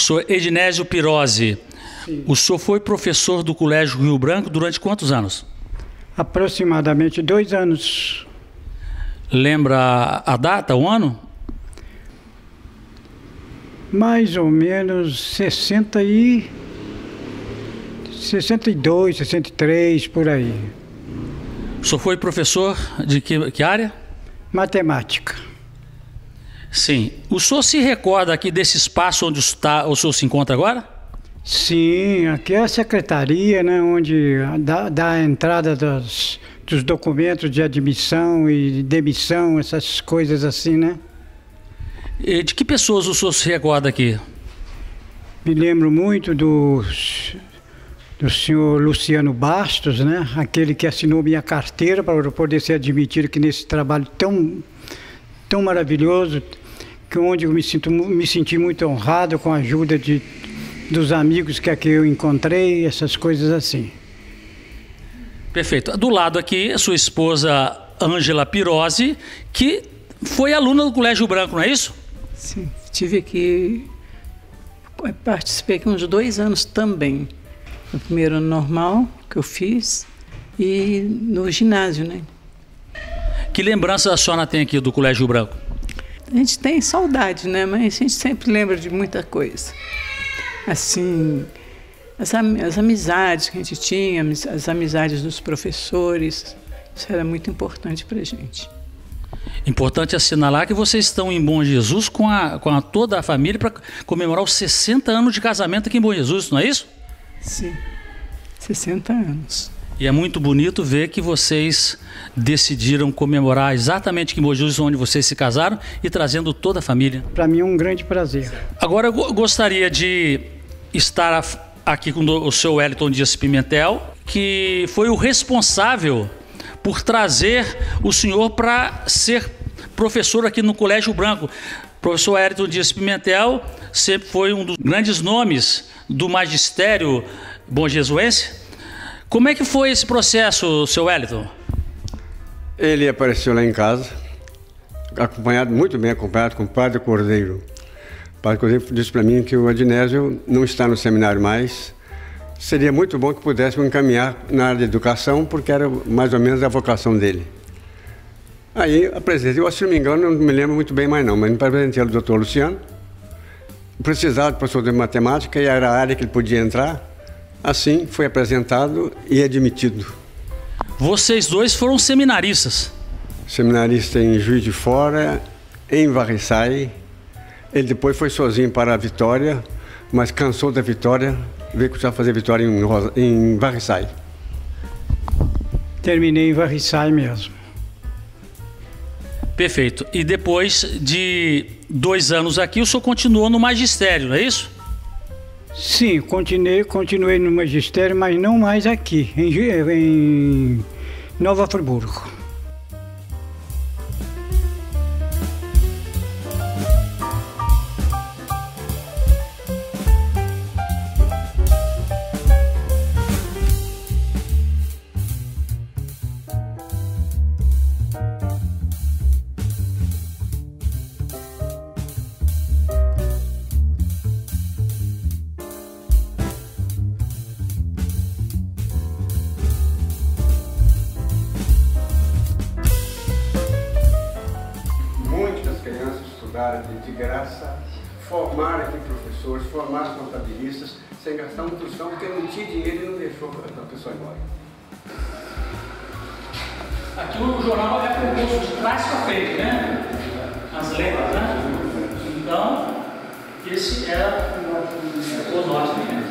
Senhor Ednésio Pirozzi, Sim. o senhor foi professor do Colégio Rio Branco durante quantos anos? Aproximadamente 2 anos. Lembra a data, o ano? Mais ou menos 62, 63, por aí. O senhor foi professor de que área? Matemática. Sim. O senhor se recorda aqui desse espaço onde o senhor se encontra agora? Sim, aqui é a secretaria, né, onde dá a entrada dos documentos de admissão e demissão, essas coisas assim, né? E de que pessoas o senhor se recorda aqui? Me lembro muito do senhor Luciano Bastos, né? Aquele que assinou minha carteira para eu poder ser admitido aqui nesse trabalho tão maravilhoso, onde eu me senti muito honrado com a ajuda dos amigos que aqui eu encontrei, essas coisas assim. Perfeito. Do lado aqui, a sua esposa Ângela Pirozzi, que foi aluna do Colégio Branco, não é isso? Sim, tive aqui, participei aqui uns 2 anos também. No primeiro ano normal que eu fiz e no ginásio, né? Que lembrança a senhora tem aqui do Colégio Branco? A gente tem saudade, né? Mas a gente sempre lembra de muita coisa. Assim, as amizades que a gente tinha, as amizades dos professores, isso era muito importante para a gente. Importante assinalar que vocês estão em Bom Jesus com toda a família para comemorar os 60 anos de casamento aqui em Bom Jesus, não é isso? Sim, 60 anos. E é muito bonito ver que vocês decidiram comemorar exatamente aqui em Bom Jesus, onde vocês se casaram, e trazendo toda a família. Para mim é um grande prazer. Agora eu gostaria de estar aqui com o seu Wellington Dias Pimentel, que foi o responsável por trazer o senhor para ser professor aqui no Colégio Branco. O professor Wellington Dias Pimentel sempre foi um dos grandes nomes do magistério bonjesuense. Como é que foi esse processo, seu Wellington? Ele apareceu lá em casa, muito bem acompanhado com o padre Cordeiro. O padre Cordeiro disse para mim que o Ednésio não está no seminário mais. Seria muito bom que pudéssemos encaminhar na área de educação, porque era mais ou menos a vocação dele. Aí apresentei, se não me engano, não me lembro muito bem mais não, mas me apresentei ao doutor Luciano. Precisava de professor de matemática e era a área que ele podia entrar. Assim, foi apresentado e admitido. Vocês dois foram seminaristas? Seminarista em Juiz de Fora, em Varriçai. Ele depois foi sozinho para a Vitória, mas cansou da Vitória, veio começar a fazer Vitória em Varriçai. Terminei em Varriçai mesmo. Perfeito. E depois de 2 anos aqui, o senhor continuou no magistério, não é isso? Sim, continuei no magistério, mas não mais aqui, em Nova Friburgo. De graça, formar aqui professores, formar contabilistas, sem gastar um tostão, porque não tinha dinheiro e não deixou a pessoa embora. Aqui o jornal é composto de trás para frente, né? As letras, né? Então, esse era o norte, né?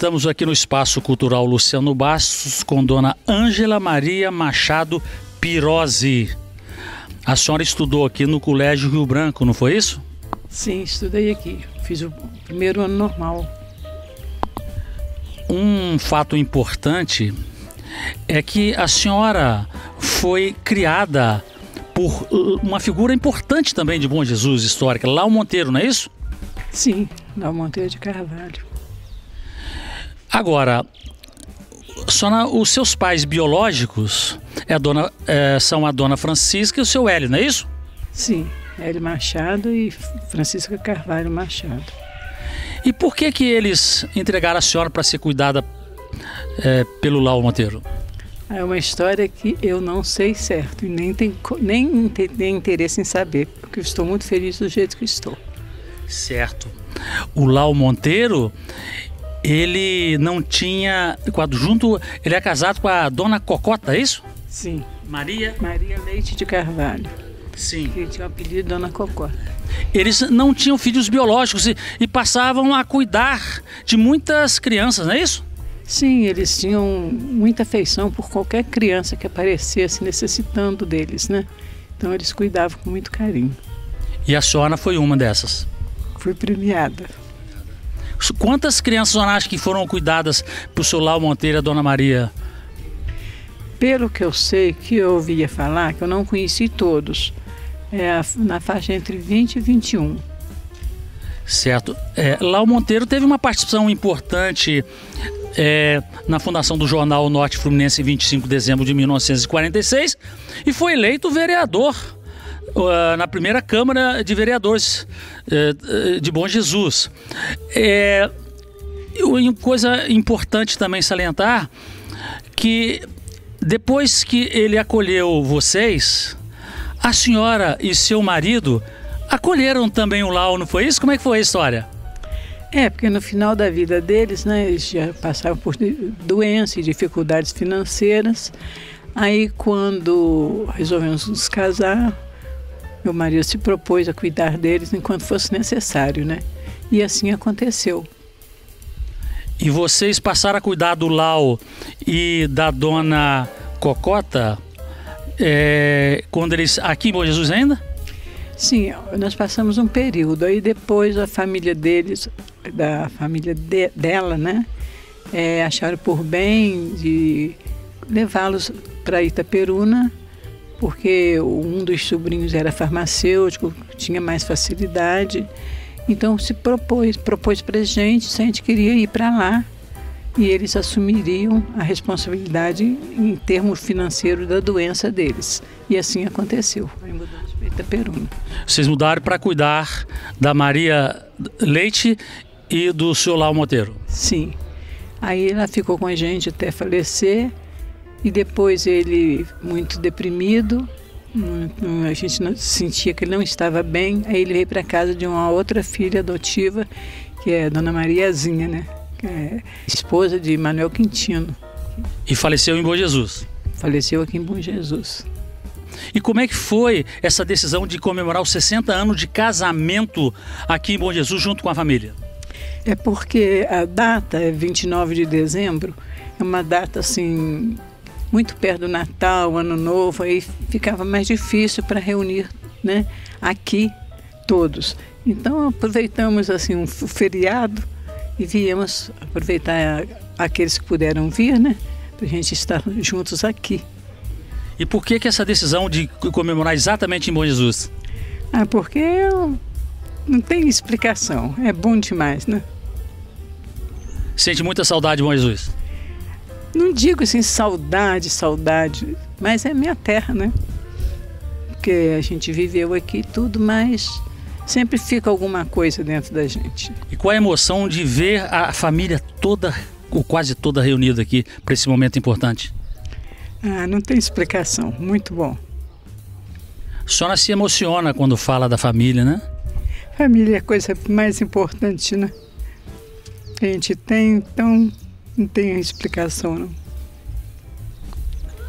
Estamos aqui no Espaço Cultural Luciano Bastos com Dona Ângela Maria Machado Pirosi. A senhora estudou aqui no Colégio Rio Branco, não foi isso? Sim, estudei aqui. Fiz o primeiro ano normal. Um fato importante é que a senhora foi criada por uma figura importante também de Bom Jesus histórica, Lau Monteiro, não é isso? Sim, Lau Monteiro de Carvalho. Agora, os seus pais biológicos são a Dona Francisca e o seu Hélio, não é isso? Sim, Hélio Machado e Francisca Carvalho Machado. E por que eles entregaram a senhora para ser cuidada pelo Lau Monteiro? É uma história que eu não sei certo e nem tenho interesse em saber, porque eu estou muito feliz do jeito que estou. Certo. O Lau Monteiro, ele não tinha... ele é casado com a Dona Cocota, é isso? Sim. Maria Leite de Carvalho. Sim. Que tinha o apelido de Dona Cocota. Eles não tinham filhos biológicos e passavam a cuidar de muitas crianças, não é isso? Sim, eles tinham muita afeição por qualquer criança que aparecesse necessitando deles, né? Então eles cuidavam com muito carinho. E a senhora foi uma dessas? Fui premiada. Quantas crianças a senhora acha que foram cuidadas por seu Lau Monteiro e a Dona Maria? Pelo que eu sei, que eu ouvia falar, que eu não conheci todos, na faixa entre 20 e 21. Certo. Lau Monteiro teve uma participação importante na fundação do jornal Norte Fluminense em 25 de dezembro de 1946 e foi eleito vereador na primeira Câmara de Vereadores de Bom Jesus. Uma coisa importante também salientar que depois que ele acolheu vocês, a senhora e seu marido acolheram também o Lau, não foi isso? Como é que foi a história? Porque no final da vida deles, né, eles já passavam por doença e dificuldades financeiras. Aí, quando resolvemos nos casar, meu marido se propôs a cuidar deles enquanto fosse necessário, né? E assim aconteceu. E vocês passaram a cuidar do Lau e da Dona Cocota quando eles... aqui em Bom Jesus ainda? Sim, nós passamos um período. Aí depois a família deles, da família dela, né? Acharam por bem de levá-los para Itaperuna, porque um dos sobrinhos era farmacêutico, tinha mais facilidade. Então se propôs para a gente queria ir para lá e eles assumiriam a responsabilidade em termos financeiros da doença deles. E assim aconteceu. Aí mudamos para Itaperuna. Vocês mudaram para cuidar da Maria Leite e do seu Lau Monteiro? Sim. Aí ela ficou com a gente até falecer e depois ele, muito deprimido, a gente sentia que ele não estava bem, aí ele veio para casa de uma outra filha adotiva, que é a Dona Mariazinha, né? Que é esposa de Manuel Quintino. E faleceu em Bom Jesus? Faleceu aqui em Bom Jesus. E como é que foi essa decisão de comemorar os 60 anos de casamento aqui em Bom Jesus junto com a família? É porque a data é 29 de dezembro, é uma data assim... muito perto do Natal, Ano Novo, aí ficava mais difícil para reunir, né, aqui todos. Então aproveitamos assim um feriado e viemos aproveitar aqueles que puderam vir, né, para a gente estar juntos aqui. E por que essa decisão de comemorar exatamente em Bom Jesus? Porque não tem explicação, é bom demais, né? Sente muita saudade de Bom Jesus? Não digo assim saudade, mas é minha terra, né? Porque a gente viveu aqui tudo, mas sempre fica alguma coisa dentro da gente. E qual a emoção de ver a família toda, ou quase toda reunida aqui para esse momento importante? Não tem explicação, muito bom. A senhora se emociona quando fala da família, né? Família é a coisa mais importante, né? Que a gente tem, então... não tem explicação, não.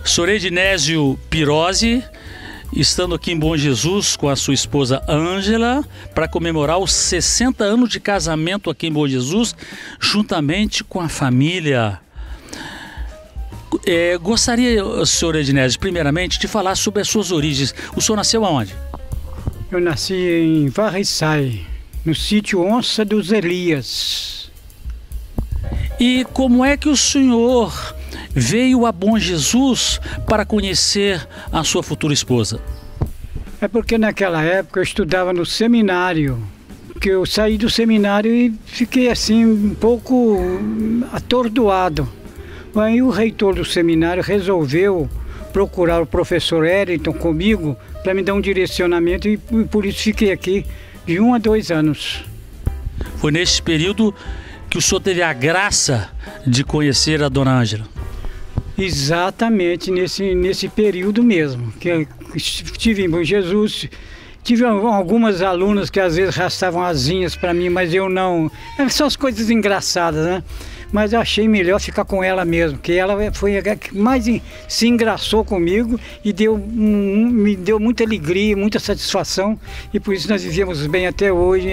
Sr. Ednésio Pirosi estando aqui em Bom Jesus com a sua esposa Ângela para comemorar os 60 anos de casamento aqui em Bom Jesus, juntamente com a família. Gostaria, senhor Ednésio, primeiramente, de falar sobre as suas origens. O senhor nasceu aonde? Eu nasci em Varriçai, no sítio Onça dos Elias. E como é que o senhor veio a Bom Jesus para conhecer a sua futura esposa? É porque naquela época eu estudava no seminário, que eu saí do seminário e fiquei assim um pouco atordoado. Aí o reitor do seminário resolveu procurar o professor Wellington comigo para me dar um direcionamento e por isso fiquei aqui de 1 a 2 anos. Foi nesse período que o senhor teve a graça de conhecer a dona Ângela? Exatamente, nesse período mesmo, que eu estive em Bom Jesus. Tive algumas alunas que às vezes rastavam asinhas para mim, mas eu não... Eram só as coisas engraçadas, né? Mas eu achei melhor ficar com ela mesmo, que ela foi a que mais se engraçou comigo e me deu muita alegria, muita satisfação, e por isso nós vivemos bem até hoje,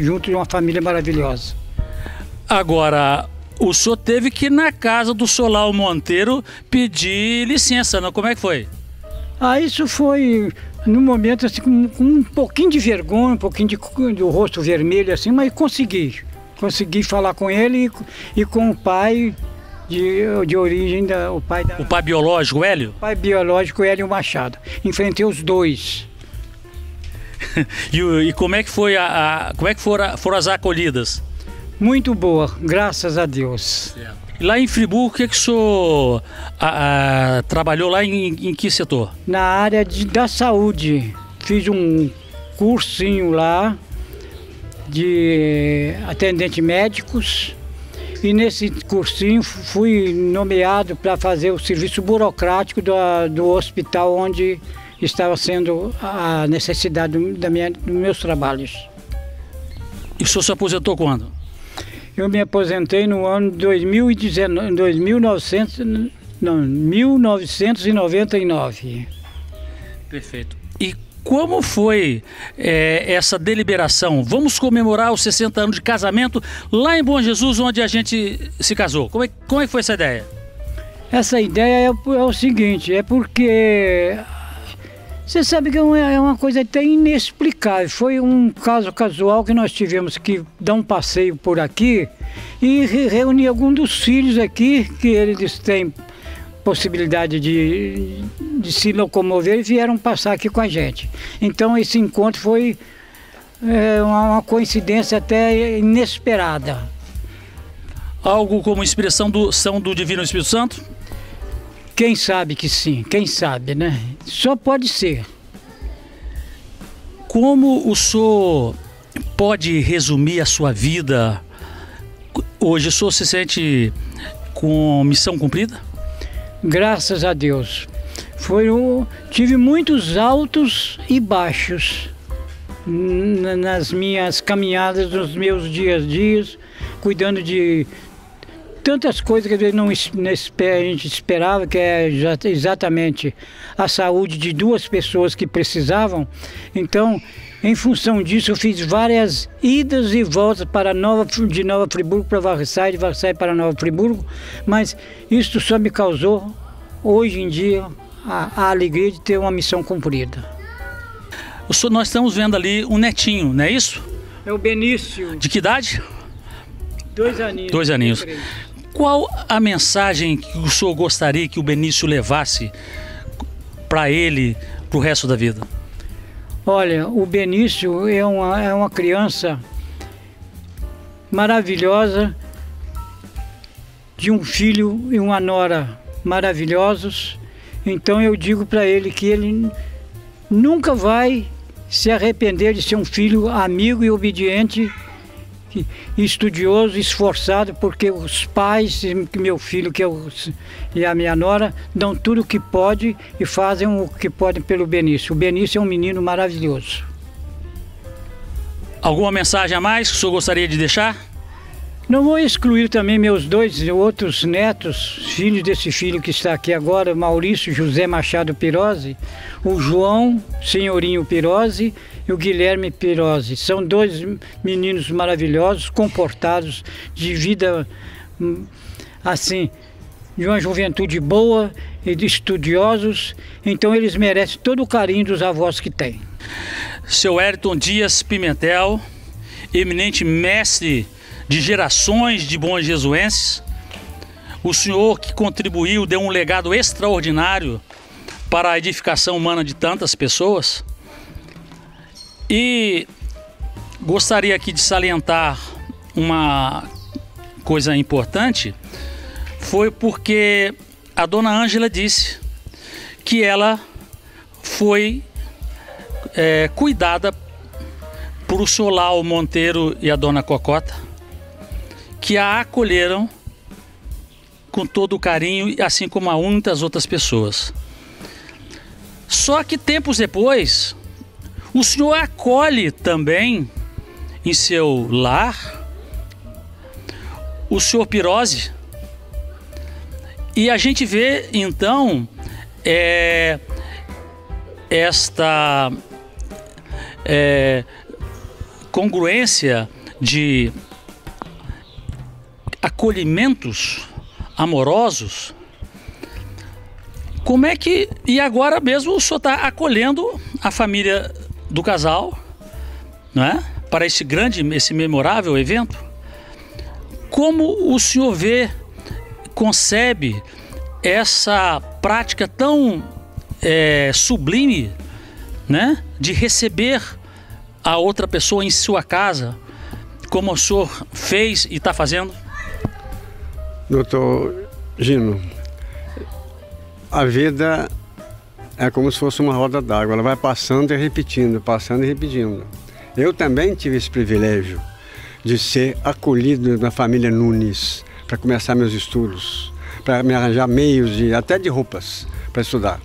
junto de uma família maravilhosa. Agora, o senhor teve que ir na casa do Solau Monteiro pedir licença, não? Como é que foi? Isso foi no momento assim, com um pouquinho de vergonha, um pouquinho do rosto vermelho assim, mas consegui falar com ele e com o pai de origem, o pai biológico, Hélio? O pai biológico, Hélio Machado. Enfrentei os dois. E como é que foi como é que foram as acolhidas? Muito boa, graças a Deus. E lá em Friburgo, o que o senhor trabalhou lá em que setor? Na área da saúde. Fiz um cursinho lá de atendente médicos e nesse cursinho fui nomeado para fazer o serviço burocrático do hospital onde estava sendo a necessidade dos meus trabalhos. E o senhor se aposentou quando? Eu me aposentei no ano 1999. Perfeito. E como foi essa deliberação? Vamos comemorar os 60 anos de casamento lá em Bom Jesus, onde a gente se casou. Como é que foi essa ideia? Essa ideia é o seguinte, é porque você sabe que é uma coisa até inexplicável. Foi um caso casual que nós tivemos que dar um passeio por aqui e reunir alguns dos filhos aqui, que eles têm possibilidade de se locomover e vieram passar aqui com a gente. Então esse encontro foi uma coincidência até inesperada. Algo como inspiração do Divino Espírito Santo? Quem sabe que sim, quem sabe, né? Só pode ser. Como o senhor pode resumir a sua vida? Hoje o senhor se sente com missão cumprida? Graças a Deus. Tive muitos altos e baixos nas minhas caminhadas, nos meus dias a dias, cuidando de tantas coisas que a gente esperava, que é exatamente a saúde de duas pessoas que precisavam. Então, em função disso, eu fiz várias idas e voltas de Nova Friburgo para Varriçai, de Varriçai para Nova Friburgo, mas isso só me causou, hoje em dia, a alegria de ter uma missão cumprida. Nós estamos vendo ali um netinho, não é isso? É o Benício. De que idade? 2 aninhos. 2 aninhos. Qual a mensagem que o senhor gostaria que o Benício levasse para ele, para o resto da vida? Olha, o Benício é uma criança maravilhosa, de um filho e uma nora maravilhosos. Então eu digo para ele que ele nunca vai se arrepender de ser um filho amigo e obediente, estudioso, esforçado, porque os pais, meu filho e a minha nora, dão tudo o que pode e fazem o que podem pelo Benício. O Benício é um menino maravilhoso. Alguma mensagem a mais que o senhor gostaria de deixar? Não vou excluir também meus dois outros netos, filhos desse filho que está aqui agora, Maurício José Machado Pirozzi, o João Senhorinho Pirozzi e o Guilherme Pirozzi. São dois meninos maravilhosos, comportados, de vida assim, de uma juventude boa e de estudiosos, então eles merecem todo o carinho dos avós que têm. Seu Wellington Dias Pimentel, eminente mestre de gerações de bons jesuenses, o senhor que contribuiu, deu um legado extraordinário para a edificação humana de tantas pessoas. E gostaria aqui de salientar uma coisa importante, foi porque a dona Ângela disse que ela foi cuidada por o senhor Lau Monteiro e a dona Cocota, que a acolheram com todo o carinho, assim como a muitas outras pessoas. Só que tempos depois, o senhor acolhe também em seu lar o senhor Pirozzi, e a gente vê então esta congruência de acolhimentos amorosos. Como é que... E agora mesmo o senhor está acolhendo a família do casal, não é? Para esse memorável evento. Como o senhor vê, concebe essa prática tão sublime, né? De receber a outra pessoa em sua casa, como o senhor fez e está fazendo? Doutor Gino, a vida é como se fosse uma roda d'água, ela vai passando e repetindo, passando e repetindo. Eu também tive esse privilégio de ser acolhido na família Nunes para começar meus estudos, para me arranjar meios, até de roupas, para estudar.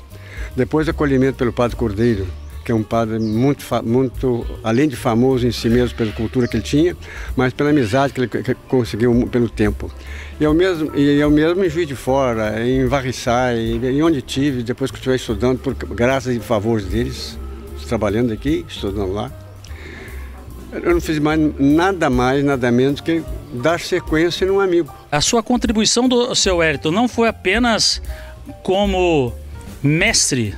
Depois do acolhimento pelo Padre Cordeiro, que é um padre muito, além de famoso em si mesmo pela cultura que ele tinha, mas pela amizade que ele conseguiu pelo tempo. E eu mesmo em Juiz de Fora, em Varriçai, e onde tive, depois que eu estive estudando, por graças e favores deles, trabalhando aqui, estudando lá, eu não fiz nada mais, nada menos que dar sequência num amigo. A sua contribuição do seu Wellington não foi apenas como mestre,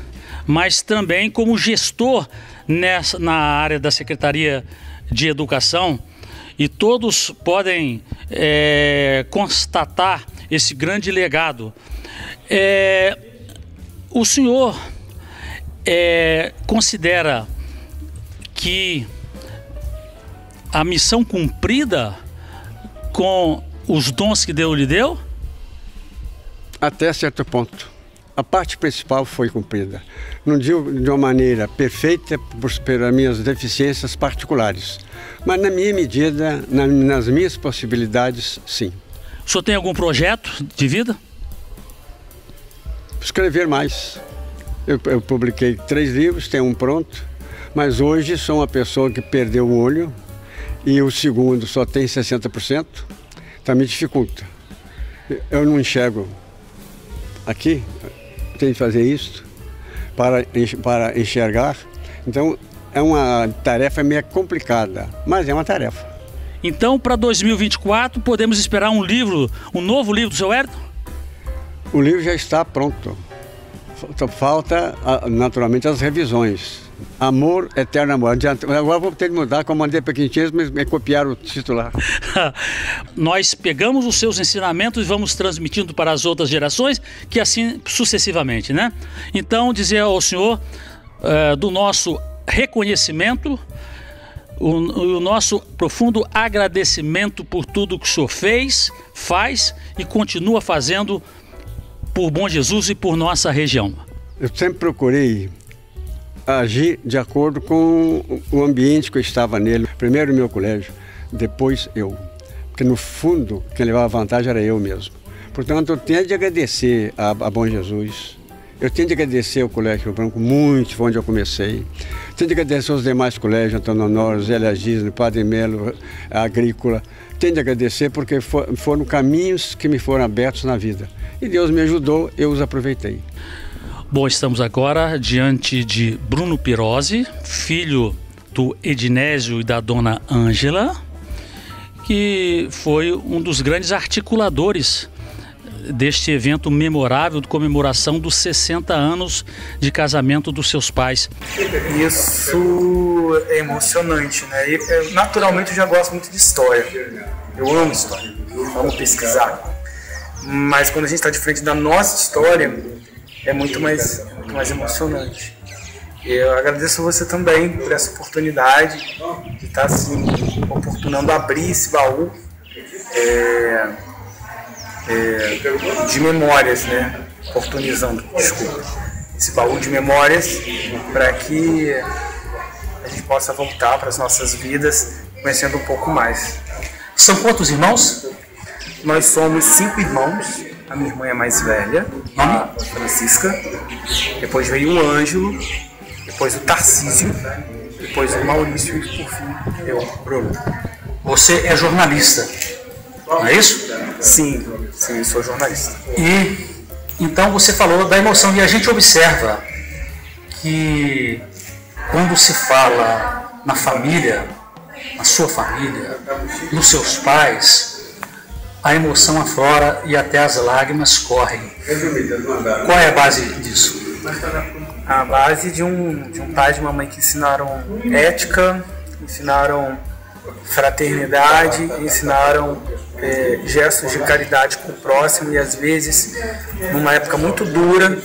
mas também como gestor na área da Secretaria de Educação, e todos podem constatar esse grande legado. O senhor considera que a missão cumprida com os dons que Deus lhe deu? Até certo ponto. A parte principal foi cumprida. Não digo de uma maneira perfeita pelas minhas deficiências particulares, mas na minha medida, nas minhas possibilidades, sim. O senhor tem algum projeto de vida? Escrever mais. Eu publiquei 3 livros, tenho um pronto, mas hoje sou uma pessoa que perdeu o olho e o segundo só tem 60%, então me dificulta. Eu não enxergo aqui. Tem que fazer isso para enxergar. Então é uma tarefa meio complicada, mas é uma tarefa. Então, para 2024, podemos esperar um novo livro do seu Wellington? O livro já está pronto. Falta, naturalmente, as revisões. Amor, Eterno Amor. Agora vou ter que mudar, como mandei para Quintinhas, mas copiar o titular. Nós pegamos os seus ensinamentos e vamos transmitindo para as outras gerações, que assim sucessivamente, né? Então, dizer ao senhor do nosso reconhecimento, o nosso profundo agradecimento por tudo que o senhor fez, faz e continua fazendo por Bom Jesus e por nossa região. Eu sempre procurei agir de acordo com o ambiente que eu estava nele. Primeiro o meu colégio, depois eu. Porque no fundo, quem levava vantagem era eu mesmo. Portanto, eu tenho de agradecer a Bom Jesus Eu tenho de agradecer ao Colégio Rio Branco muito, foi onde eu comecei. Tenho de agradecer aos demais colégios, Antônio Honório, Zé Gisne, Padre Melo, Agrícola. Tenho de agradecer porque foram caminhos que me foram abertos na vida. E Deus me ajudou, eu os aproveitei. Bom, estamos agora diante de Bruno Pirozzi, filho do Ednésio e da dona Ângela, que foi um dos grandes articuladores deste evento memorável de comemoração dos 60 anos de casamento dos seus pais. Isso é emocionante, né? E, naturalmente eu já gosto muito de história. Eu amo história, amo pesquisar. Mas quando a gente está de frente da nossa história, é muito mais emocionante. Eu agradeço a você também por essa oportunidade de estar assim, oportunando abrir esse baú de memórias, né? Oportunizando, desculpa, esse baú de memórias para que a gente possa voltar para as nossas vidas conhecendo um pouco mais. São quantos irmãos? Nós somos 5 irmãos. A minha irmã é mais velha, a Francisca. Depois veio o Ângelo, depois o Tarcísio, depois o Maurício e por fim eu, Bruno. Você é jornalista, não é isso? Sim, eu sou jornalista. E então você falou da emoção, e a gente observa que quando se fala na família, na sua família, nos seus pais, a emoção aflora e até as lágrimas correm. Qual é a base disso? A base de um pai e de uma mãe que ensinaram ética, ensinaram fraternidade, ensinaram gestos de caridade com o próximo, e às vezes numa época muito dura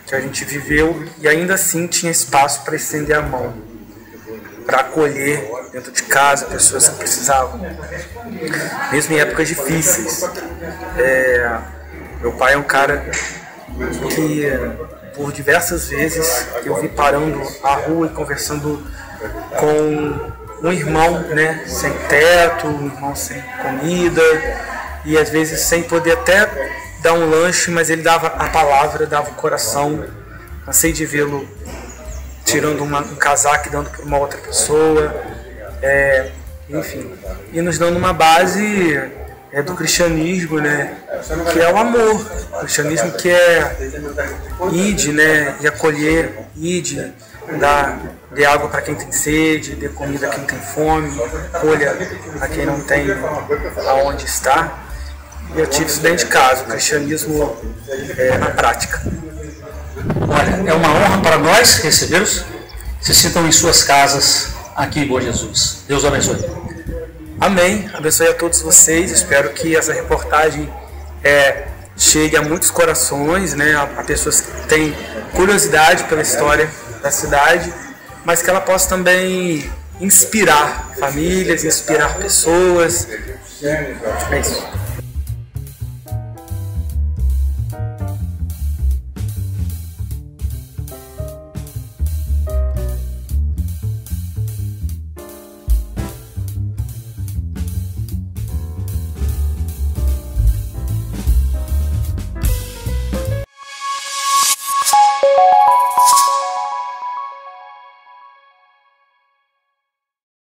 que a gente viveu, e ainda assim tinha espaço para estender a mão, para acolher dentro de casa pessoas que precisavam, mesmo em épocas difíceis. Meu pai é um cara que por diversas vezes eu vi parando a rua e conversando com um irmão, né, sem teto, um irmão sem comida, e às vezes sem poder até dar um lanche, mas ele dava a palavra, dava o coração. Cansei de vê-lo tirando um casaco e dando para uma outra pessoa, enfim, e nos dando uma base do cristianismo, né, que é o amor, o cristianismo que é ide, né, e acolher, ide, dar de água para quem tem sede, dê comida a quem tem fome, colha a quem não tem aonde estar. E eu tive isso dentro de casa, o cristianismo na prática. Olha, é uma honra para nós recebê-los. Se sintam em suas casas aqui em Bom Jesus. Deus abençoe. Amém. Abençoe a todos vocês. Espero que essa reportagem chegue a muitos corações, né, a pessoas que têm curiosidade pela história da cidade, mas que ela possa também inspirar famílias, inspirar pessoas. É isso.